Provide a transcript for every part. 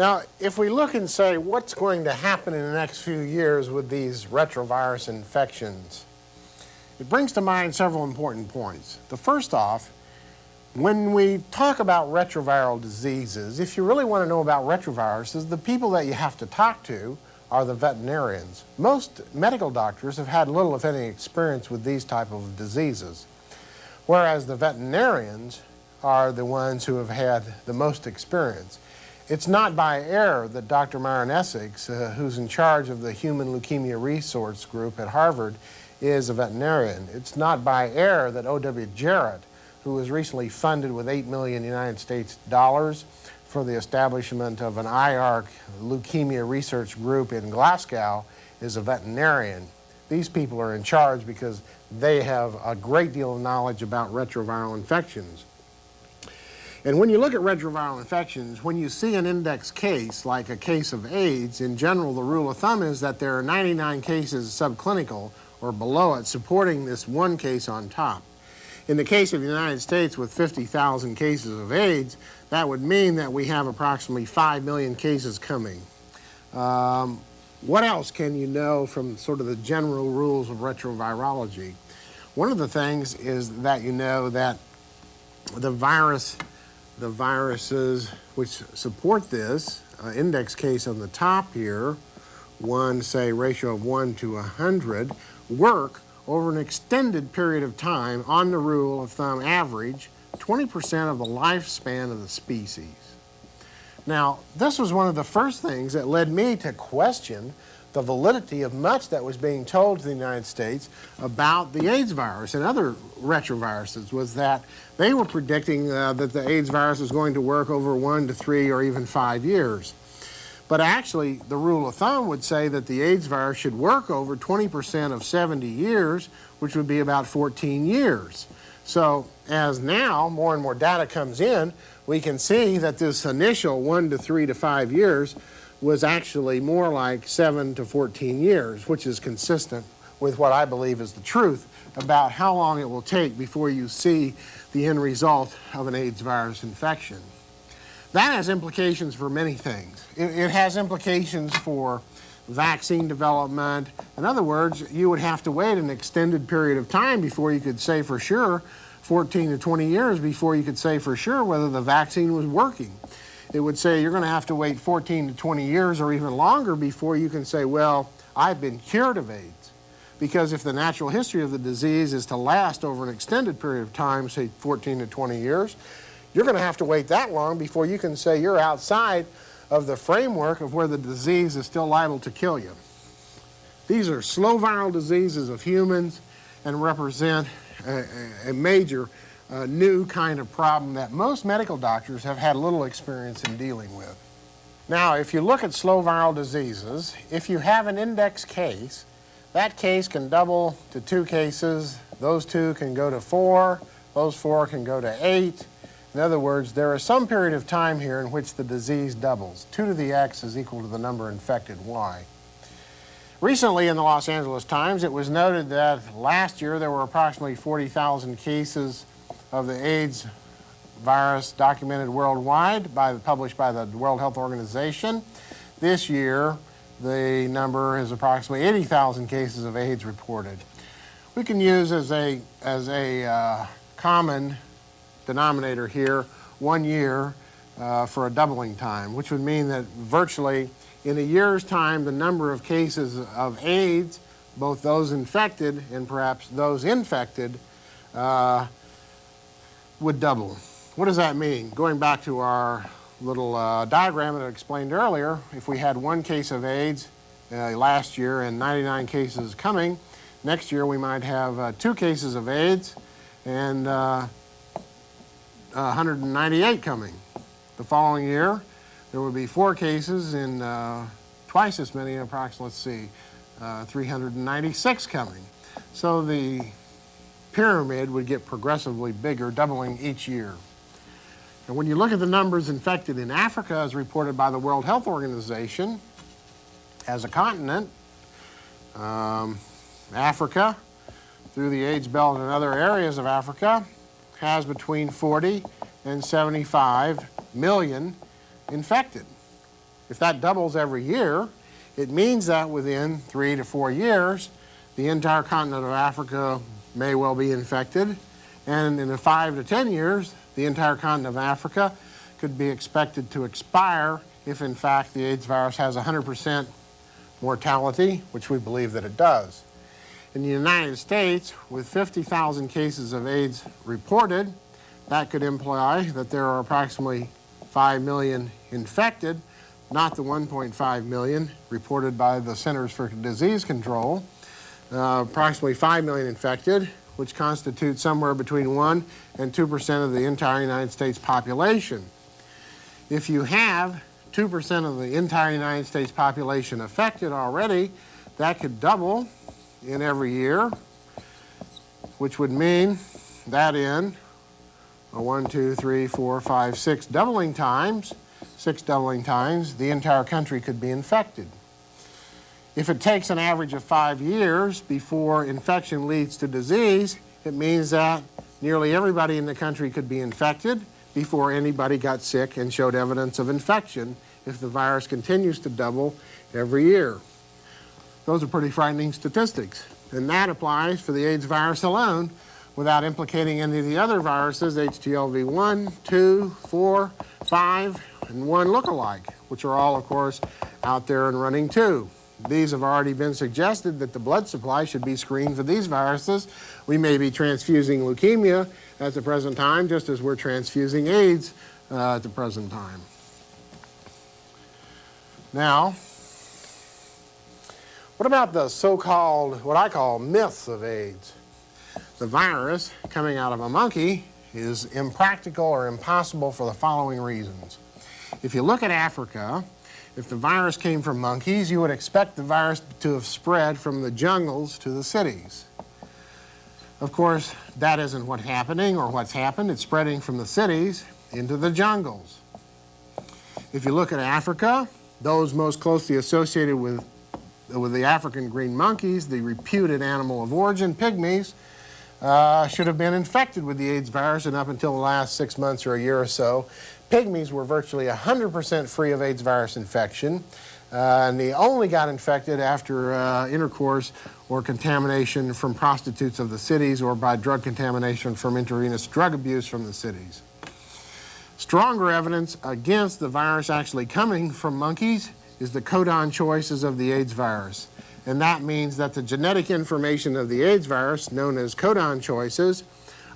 Now, if we look and say what's going to happen in the next few years with these retrovirus infections, it brings to mind several important points. The first off, when we talk about retroviral diseases, if you really want to know about retroviruses, the people that you have to talk to are the veterinarians. Most medical doctors have had little, if any, experience with these type of diseases, whereas the veterinarians are the ones who have had the most experience. It's not by error that Dr. Myron Essex, who's in charge of the Human Leukemia Resource Group at Harvard, is a veterinarian. It's not by error that O.W. Jarrett, who was recently funded with $8 million United States dollars for the establishment of an IARC leukemia research group in Glasgow, is a veterinarian. These people are in charge because they have a great deal of knowledge about retroviral infections. And when you look at retroviral infections, when you see an index case, like a case of AIDS, in general the rule of thumb is that there are 99 cases subclinical or below it supporting this one case on top. In the case of the United States with 50,000 cases of AIDS, that would mean that we have approximately 5 million cases coming. What else can you know from sort of the general rules of retrovirology? One of the things is that you know that the viruses which support this, index case on the top here, say ratio of 1 to 100, work over an extended period of time on the rule of thumb average 20% of the lifespan of the species. Now, this was one of the first things that led me to question the validity of much that was being told to the United States about the AIDS virus and other retroviruses, was that they were predicting that the AIDS virus was going to work over 1 to 3 or even 5 years. But actually, the rule of thumb would say that the AIDS virus should work over 20% of 70 years, which would be about 14 years. So as now more and more data comes in, we can see that this initial 1 to 3 to 5 years was actually more like 7 to 14 years, which is consistent with what I believe is the truth about how long it will take before you see the end result of an AIDS virus infection. That has implications for many things. It has implications for vaccine development. In other words, you would have to wait an extended period of time before you could say for sure, 14 to 20 years before you could say for sure whether the vaccine was working. It would say you're going to have to wait 14 to 20 years or even longer before you can say, well, I've been cured of AIDS. Because if the natural history of the disease is to last over an extended period of time, say 14 to 20 years, you're going to have to wait that long before you can say you're outside of the framework of where the disease is still liable to kill you. These are slow viral diseases of humans and represent a major new kind of problem that most medical doctors have had little experience in dealing with. Now, if you look at slow viral diseases, if you have an index case, that case can double to 2 cases, those 2 can go to 4, those 4 can go to 8. In other words, there is some period of time here in which the disease doubles. 2 to the x is equal to the number infected y. Recently in the Los Angeles Times, it was noted that last year there were approximately 40,000 cases of the AIDS virus documented worldwide, published by the World Health Organization. This year, the number is approximately 80,000 cases of AIDS reported. We can use as a common denominator here 1 year for a doubling time, which would mean that virtually in a year's time the number of cases of AIDS, both those infected and perhaps those infected, would double. What does that mean? Going back to our little diagram that I explained earlier, if we had 1 case of AIDS last year and 99 cases coming, next year we might have 2 cases of AIDS and 198 coming. The following year, there would be 4 cases and twice as many, approximately, 396 coming. So the pyramid would get progressively bigger, doubling each year. And when you look at the numbers infected in Africa, as reported by the World Health Organization, as a continent, Africa, through the AIDS belt and other areas of Africa, has between 40 and 75 million infected. If that doubles every year, it means that within 3 to 4 years, the entire continent of Africa may well be infected, and in 5 to 10 years, the entire continent of Africa could be expected to expire if, in fact, the AIDS virus has 100% mortality, which we believe that it does. In the United States, with 50,000 cases of AIDS reported, that could imply that there are approximately 5 million infected, not the 1.5 million reported by the Centers for Disease Control. Approximately 5 million infected, which constitutes somewhere between 1 and 2% of the entire United States population. If you have 2% of the entire United States population affected already, that could double in every year, which would mean that in 1, 2, 3, 4, 5, 6 doubling times, the entire country could be infected. If it takes an average of 5 years before infection leads to disease, it means that nearly everybody in the country could be infected before anybody got sick and showed evidence of infection if the virus continues to double every year. Those are pretty frightening statistics, and that applies for the AIDS virus alone without implicating any of the other viruses, HTLV1, 2, 4, 5, and 1 lookalike, which are all, of course, out there and running too. These have already been suggested that the blood supply should be screened for these viruses. We may be transfusing leukemia at the present time, just as we're transfusing AIDS at the present time. Now, what about the so-called, what I call myths of AIDS? The virus coming out of a monkey is impractical or impossible for the following reasons. If you look at Africa, if the virus came from monkeys, you would expect the virus to have spread from the jungles to the cities. Of course, that isn't what's happening or what's happened. It's spreading from the cities into the jungles. If you look at Africa, those most closely associated with the African green monkeys, the reputed animal of origin, pygmies, should have been infected with the AIDS virus, and up until the last 6 months or a year or so, pygmies were virtually 100% free of AIDS virus infection, and they only got infected after intercourse or contamination from prostitutes of the cities or by drug contamination from intravenous drug abuse from the cities. Stronger evidence against the virus actually coming from monkeys is the codon choices of the AIDS virus. And that means that the genetic information of the AIDS virus, known as codon choices,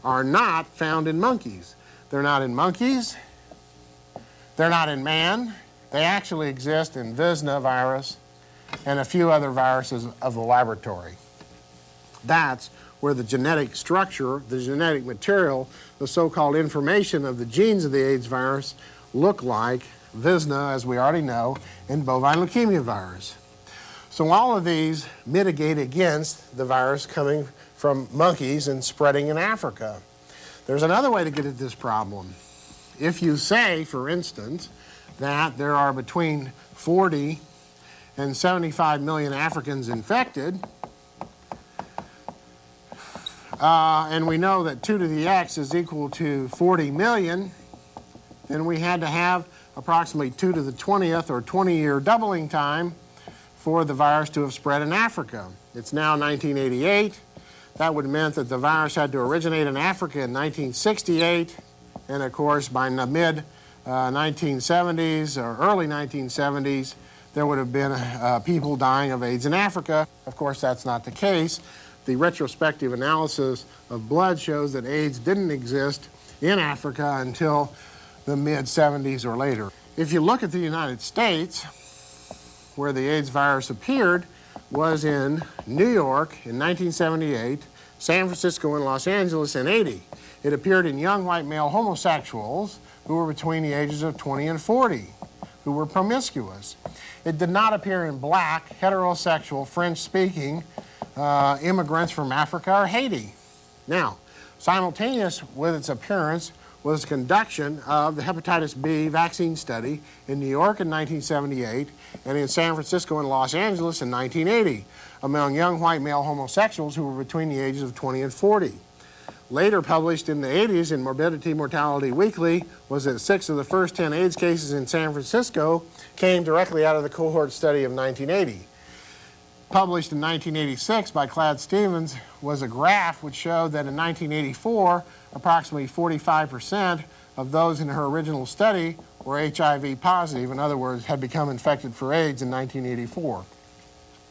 are not found in monkeys. They're not in monkeys. They're not in man. They actually exist in Visna virus and a few other viruses of the laboratory. That's where the genetic structure, the genetic material, the so-called information of the genes of the AIDS virus look like Visna, as we already know, and bovine leukemia virus. So all of these mitigate against the virus coming from monkeys and spreading in Africa. There's another way to get at this problem. If you say, for instance, that there are between 40 and 75 million Africans infected, and we know that 2 to the x is equal to 40 million, then we had to have approximately 2 to the 20th or 20-year doubling time for the virus to have spread in Africa. It's now 1988. That would have meant that the virus had to originate in Africa in 1968, and of course by the mid-1970s or early 1970s, there would have been people dying of AIDS in Africa. Of course, that's not the case. The retrospective analysis of blood shows that AIDS didn't exist in Africa until the mid-70s or later. If you look at the United States, where the AIDS virus appeared was in New York in 1978, San Francisco and Los Angeles in 80. It appeared in young white male homosexuals who were between the ages of 20 and 40, who were promiscuous. It did not appear in black, heterosexual, French-speaking immigrants from Africa or Haiti. Now, simultaneous with its appearance was conduction of the hepatitis B vaccine study in New York in 1978 and in San Francisco and Los Angeles in 1980 among young white male homosexuals who were between the ages of 20 and 40. later published in the 80s in Morbidity Mortality Weekly, was that 6 of the first 10 AIDS cases in San Francisco came directly out of the cohort study of 1980. Published in 1986 by Clad Stevens was a graph which showed that in 1984, approximately 45% of those in her original study were HIV positive. In other words, had become infected for AIDS in 1984.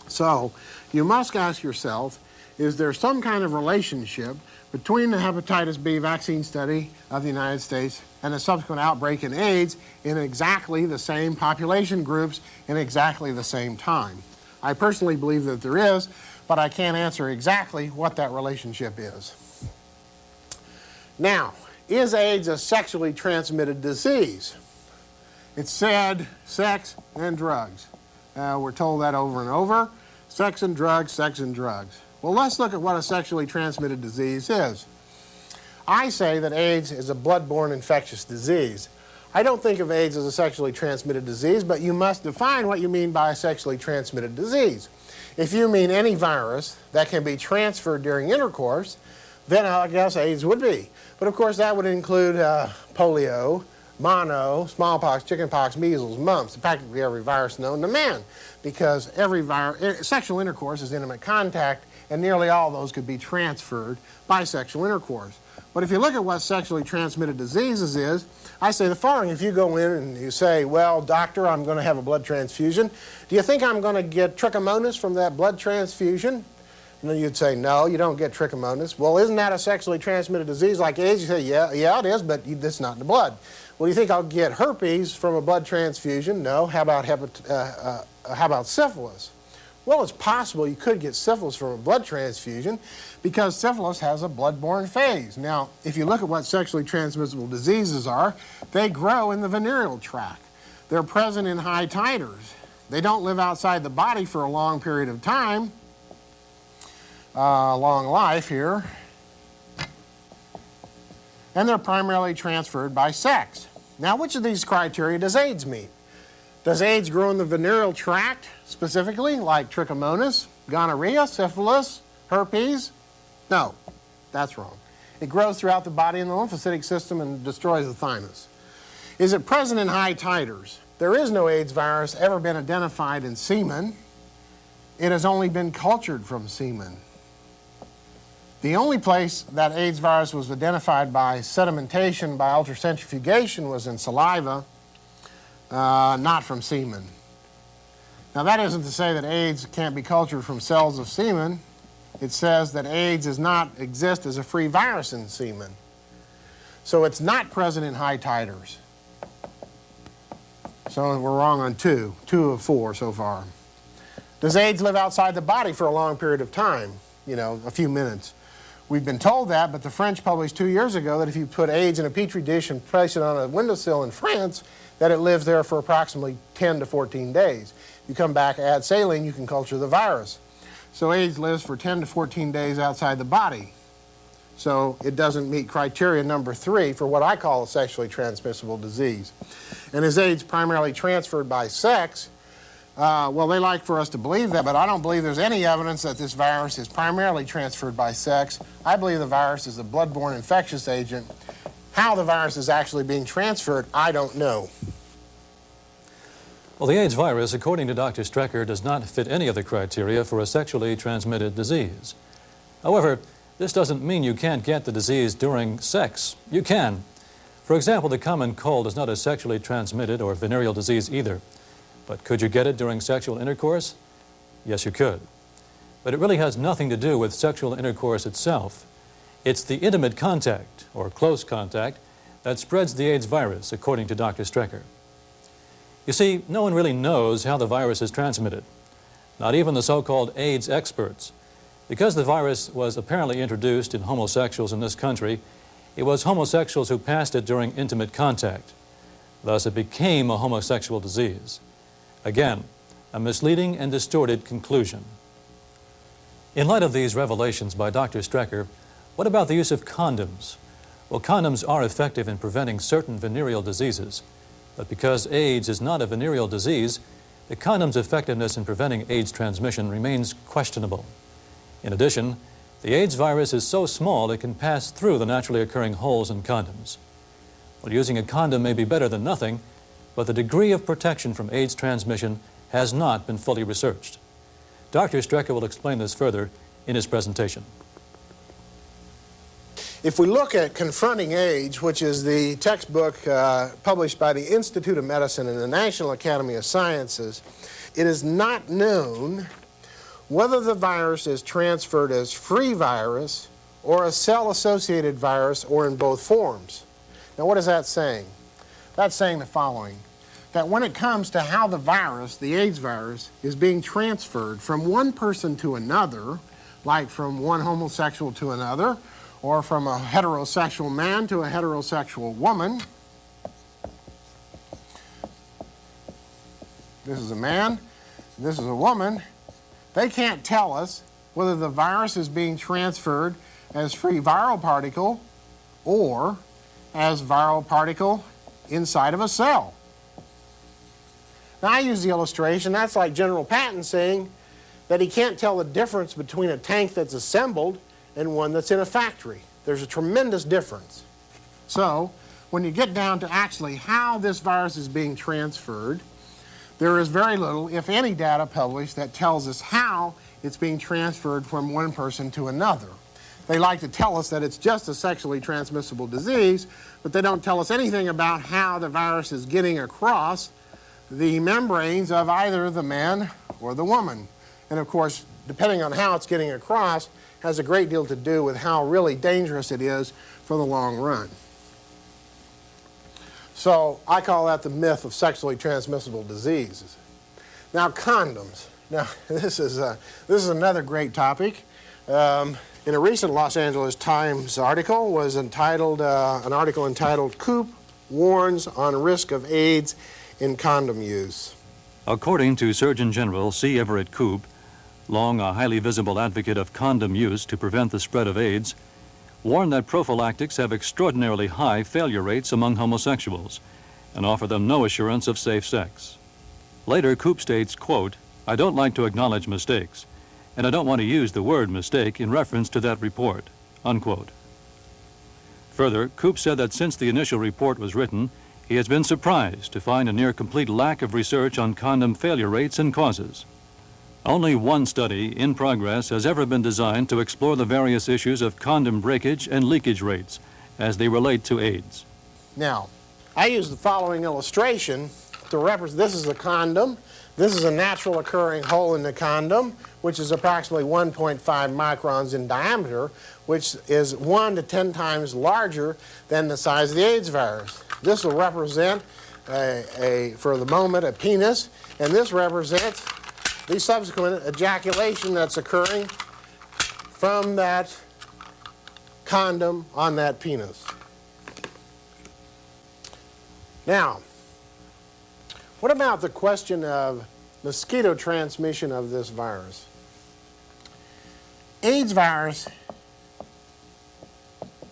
So you must ask yourself, is there some kind of relationship between the hepatitis B vaccine study of the United States and a subsequent outbreak in AIDS in exactly the same population groups in exactly the same time? I personally believe that there is, but I can't answer exactly what that relationship is. Now, is AIDS a sexually transmitted disease? It's said sex and drugs. We're told that over and over. Sex and drugs, sex and drugs. Well, let's look at what a sexually transmitted disease is. I say that AIDS is a blood-borne infectious disease. I don't think of AIDS as a sexually transmitted disease, but you must define what you mean by a sexually transmitted disease. If you mean any virus that can be transferred during intercourse, then I guess AIDS would be. But of course that would include polio, mono, smallpox, chickenpox, measles, mumps, practically every virus known to man, because sexual intercourse is intimate contact, and nearly all those could be transferred by sexual intercourse. But if you look at what sexually transmitted diseases is, I say the following. If you go in and you say, well, doctor, I'm going to have a blood transfusion, do you think I'm going to get trichomonas from that blood transfusion? And then you'd say, no, you don't get trichomonas. Well, isn't that a sexually transmitted disease like AIDS? You say, yeah, it is, but it's not in the blood. Well, do you think I'll get herpes from a blood transfusion? No. How about syphilis? Well, it's possible you could get syphilis from a blood transfusion because syphilis has a blood-borne phase. Now, if you look at what sexually transmissible diseases are, they grow in the venereal tract. They're present in high titers. They don't live outside the body for a long period of time, long life here, and they're primarily transferred by sex. Now, which of these criteria does AIDS meet? Does AIDS grow in the venereal tract specifically, like trichomonas, gonorrhea, syphilis, herpes? No, that's wrong. It grows throughout the body in the lymphocytic system and destroys the thymus. Is it present in high titers? There is no AIDS virus ever been identified in semen. It has only been cultured from semen. The only place that AIDS virus was identified by sedimentation, by ultracentrifugation, was in saliva, not from semen. Now, that isn't to say that AIDS can't be cultured from cells of semen. It says that AIDS does not exist as a free virus in semen. So it's not present in high titers. So we're wrong on two of four so far. Does AIDS live outside the body for a long period of time? You know, a few minutes. We've been told that, but the French published 2 years ago that if you put AIDS in a petri dish and place it on a windowsill in France, that it lives there for approximately 10 to 14 days. You come back, add saline, you can culture the virus. So AIDS lives for 10 to 14 days outside the body. So it doesn't meet criteria number 3 for what I call a sexually transmissible disease. And is AIDS primarily transferred by sex? Well, they like for us to believe that, but I don't believe there's any evidence that this virus is primarily transferred by sex. I believe the virus is a blood-borne infectious agent. How the virus is actually being transferred, I don't know. Well, the AIDS virus, according to Dr. Strecker, does not fit any of the criteria for a sexually transmitted disease. However, this doesn't mean you can't get the disease during sex. You can. For example, the common cold is not a sexually transmitted or venereal disease either. But could you get it during sexual intercourse? Yes, you could. But it really has nothing to do with sexual intercourse itself. It's the intimate contact, or close contact, that spreads the AIDS virus, according to Dr. Strecker. You see, no one really knows how the virus is transmitted, not even the so-called AIDS experts. Because the virus was apparently introduced in homosexuals in this country, it was homosexuals who passed it during intimate contact. Thus, it became a homosexual disease. Again, a misleading and distorted conclusion. In light of these revelations by Dr. Strecker, what about the use of condoms? Well, condoms are effective in preventing certain venereal diseases, but because AIDS is not a venereal disease, the condom's effectiveness in preventing AIDS transmission remains questionable. In addition, The AIDS virus is so small it can pass through the naturally occurring holes in condoms. Well, using a condom may be better than nothing, but the degree of protection from AIDS transmission has not been fully researched. Dr. Strecker will explain this further in his presentation. If we look at Confronting AIDS, which is the textbook published by the Institute of Medicine and the National Academy of Sciences, it is not known whether the virus is transferred as free virus or a cell-associated virus or in both forms. Now, what is that saying? That's saying the following, that when it comes to how the virus, the AIDS virus, is being transferred from one person to another, like from one homosexual to another, or from a heterosexual man to a heterosexual woman. This is a man, this is a woman. They can't tell us whether the virus is being transferred as free viral particle or as viral particle inside of a cell. Now, I use the illustration, that's like General Patton saying that he can't tell the difference between a tank that's assembled and one that's in a factory. There's a tremendous difference. So, when you get down to actually how this virus is being transferred, there is very little, if any, data published that tells us how it's being transferred from one person to another. They like to tell us that it's just a sexually transmissible disease, but they don't tell us anything about how the virus is getting across the membranes of either the man or the woman. And of course, depending on how it's getting across, has a great deal to do with how really dangerous it is for the long run. So I call that the myth of sexually transmissible diseases. Now, condoms. Now, this is another great topic. In a recent Los Angeles Times article was entitled, an article entitled, "Coop Warns on Risk of AIDS in Condom Use." According to Surgeon General C. Everett Koop, long a highly visible advocate of condom use to prevent the spread of AIDS, warned that prophylactics have extraordinarily high failure rates among homosexuals and offer them no assurance of safe sex. Later, Koop states, quote, "I don't like to acknowledge mistakes, and I don't want to use the word mistake in reference to that report," unquote. Further, Koop said that since the initial report was written, he has been surprised to find a near complete lack of research on condom failure rates and causes. Only one study in progress has ever been designed to explore the various issues of condom breakage and leakage rates as they relate to AIDS. Now, I use the following illustration to represent, this is a condom. This is a natural occurring hole in the condom, which is approximately 1.5 microns in diameter, which is 1 to 10 times larger than the size of the AIDS virus. This will represent, for the moment, a penis, and this represents the subsequent ejaculation that's occurring from that condom on that penis. Now, what about the question of mosquito transmission of this virus? AIDS virus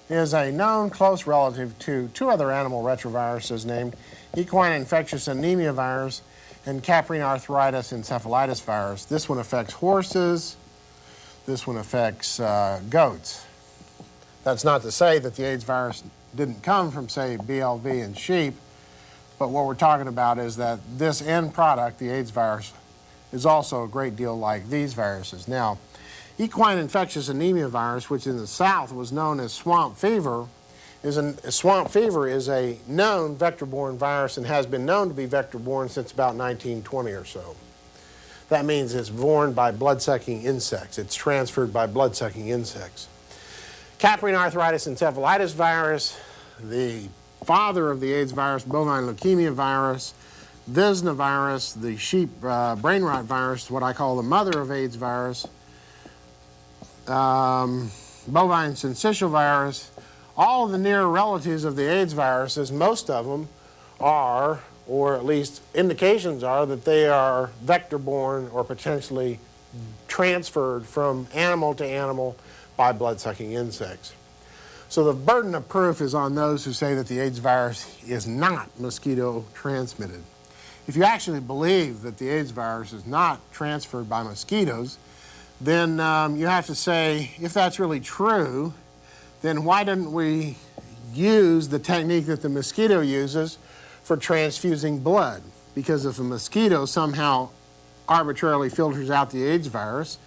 is a known close relative to two other animal retroviruses named equine infectious anemia virus and caprine arthritis encephalitis virus. This one affects horses. This one affects goats. That's not to say that the AIDS virus didn't come from, say, BLV in sheep, but what we're talking about is that this end product, the AIDS virus, is also a great deal like these viruses. Now, equine infectious anemia virus, which in the South was known as swamp fever, swamp fever is a known vector-borne virus and has been known to be vector-borne since about 1920 or so. That means it's borne by blood-sucking insects. It's transferred by blood-sucking insects. Caprine arthritis encephalitis virus, the father of the AIDS virus, bovine leukemia virus, Visna virus, the sheep brain rot virus, what I call the mother of AIDS virus, bovine syncytial virus, all of the near relatives of the AIDS viruses, most of them are, or at least indications are, that they are vector-borne or potentially transferred from animal to animal by blood-sucking insects. So the burden of proof is on those who say that the AIDS virus is not mosquito transmitted. If you actually believe that the AIDS virus is not transferred by mosquitoes, then you have to say, if that's really true, then why didn't we use the technique that the mosquito uses for transfusing blood? Because if a mosquito somehow arbitrarily filters out the AIDS virus,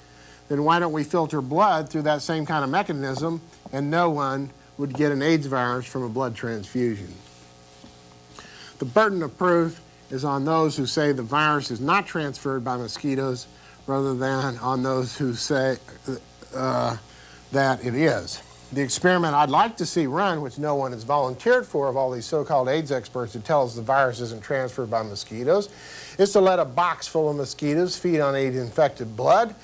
then why don't we filter blood through that same kind of mechanism, and no one would get an AIDS virus from a blood transfusion? The burden of proof is on those who say the virus is not transferred by mosquitoes rather than on those who say that it is. The experiment I'd like to see run, which no one has volunteered for of all these so-called AIDS experts who tell us the virus isn't transferred by mosquitoes, is to let a box full of mosquitoes feed on AIDS-infected blood,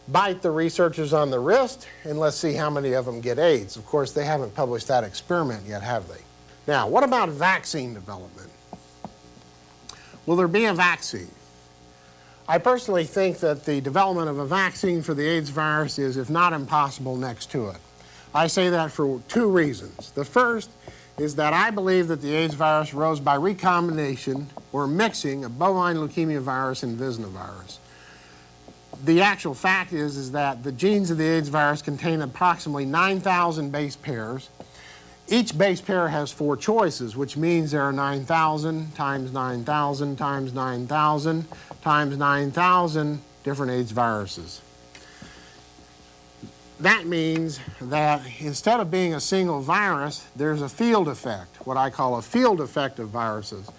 bite the researchers on the wrist, and let's see how many of them get AIDS. Of course, they haven't published that experiment yet, have they? Now, what about vaccine development? Will there be a vaccine? I personally think that the development of a vaccine for the AIDS virus is, if not impossible, next to it. I say that for two reasons. The first is that I believe that the AIDS virus arose by recombination or mixing of bovine leukemia virus and Visna virus. The actual fact is that the genes of the AIDS virus contain approximately 9,000 base pairs. Each base pair has 4 choices, which means there are 9,000 times 9,000 times 9,000 times 9,000 different AIDS viruses. That means that instead of being a single virus, there's a field effect, what I call a field effect of viruses.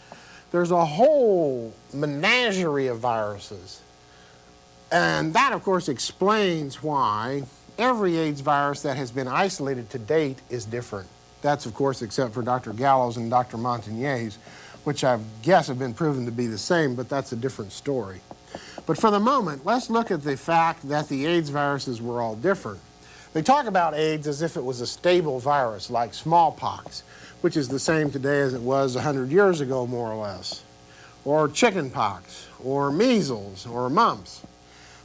There's a whole menagerie of viruses. And that, of course, explains why every AIDS virus that has been isolated to date is different. That's, of course, except for Dr. Gallo's and Dr. Montagnier's, which I guess have been proven to be the same, but that's a different story. But for the moment, let's look at the fact that the AIDS viruses were all different. They talk about AIDS as if it was a stable virus, like smallpox, which is the same today as it was 100 years ago, more or less, or chickenpox, or measles, or mumps.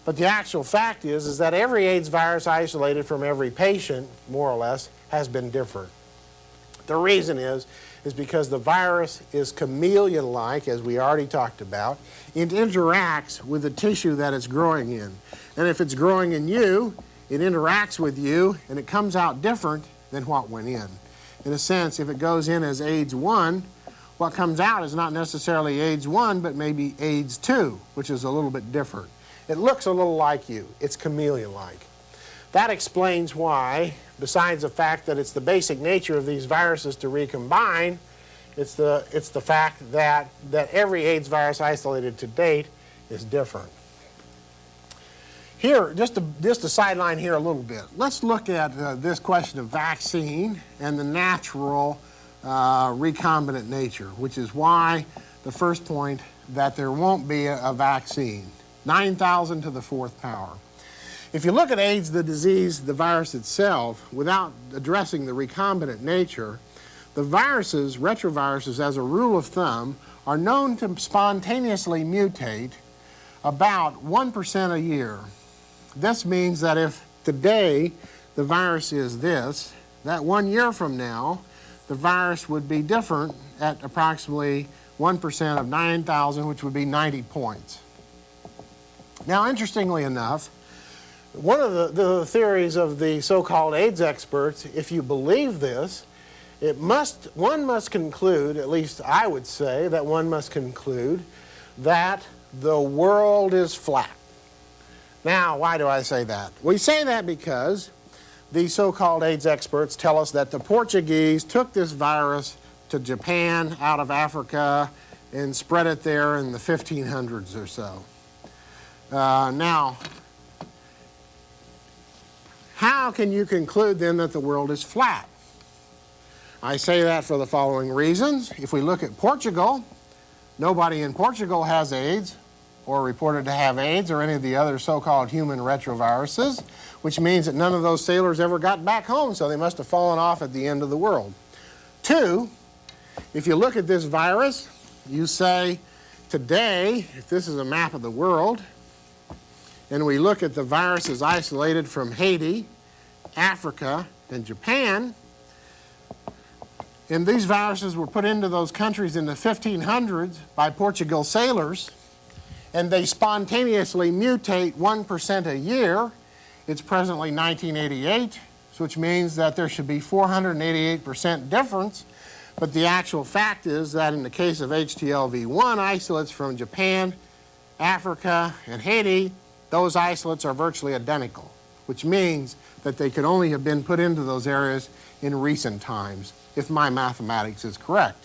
But the actual fact is that every AIDS virus isolated from every patient, more or less, has been different. The reason is because the virus is chameleon-like, as we already talked about. It interacts with the tissue that it's growing in. And if it's growing in you, it interacts with you, and it comes out different than what went in. In a sense, if it goes in as AIDS 1, what comes out is not necessarily AIDS 1, but maybe AIDS 2, which is a little bit different. It looks a little like you. It's chameleon-like. That explains why, besides the fact that it's the basic nature of these viruses to recombine, it's the fact that every AIDS virus isolated to date is different. Here, just to sideline here a little bit, let's look at this question of vaccine and the natural recombinant nature, which is why the first point that there won't be a vaccine. 9,000 to the 4th power. If you look at AIDS, the disease, the virus itself, without addressing the recombinant nature, the viruses, retroviruses, as a rule of thumb, are known to spontaneously mutate about 1% a year. This means that if today the virus is this, that 1 year from now, the virus would be different at approximately 1% of 9,000, which would be 90 points. Now, interestingly enough, one of the theories of the so-called AIDS experts, if you believe this, one must conclude, at least I would say, that one must conclude that the world is flat. Now, why do I say that? We say that because the so-called AIDS experts tell us that the Portuguese took this virus to Japan out of Africa and spread it there in the 1500s or so. Now, how can you conclude then that the world is flat? I say that for the following reasons. If we look at Portugal, nobody in Portugal has AIDS or reported to have AIDS or any of the other so-called human retroviruses, which means that none of those sailors ever got back home, so they must have fallen off at the end of the world. 2, if you look at this virus, you say today, if this is a map of the world, and we look at the viruses isolated from Haiti, Africa, and Japan, and these viruses were put into those countries in the 1500s by Portugal sailors, and they spontaneously mutate 1% a year, It's presently 1988, which means that there should be 488% difference. But the actual fact is that in the case of HTLV1 isolates from Japan, Africa, and Haiti, those isolates are virtually identical, which means that they could only have been put into those areas in recent times, if my mathematics is correct.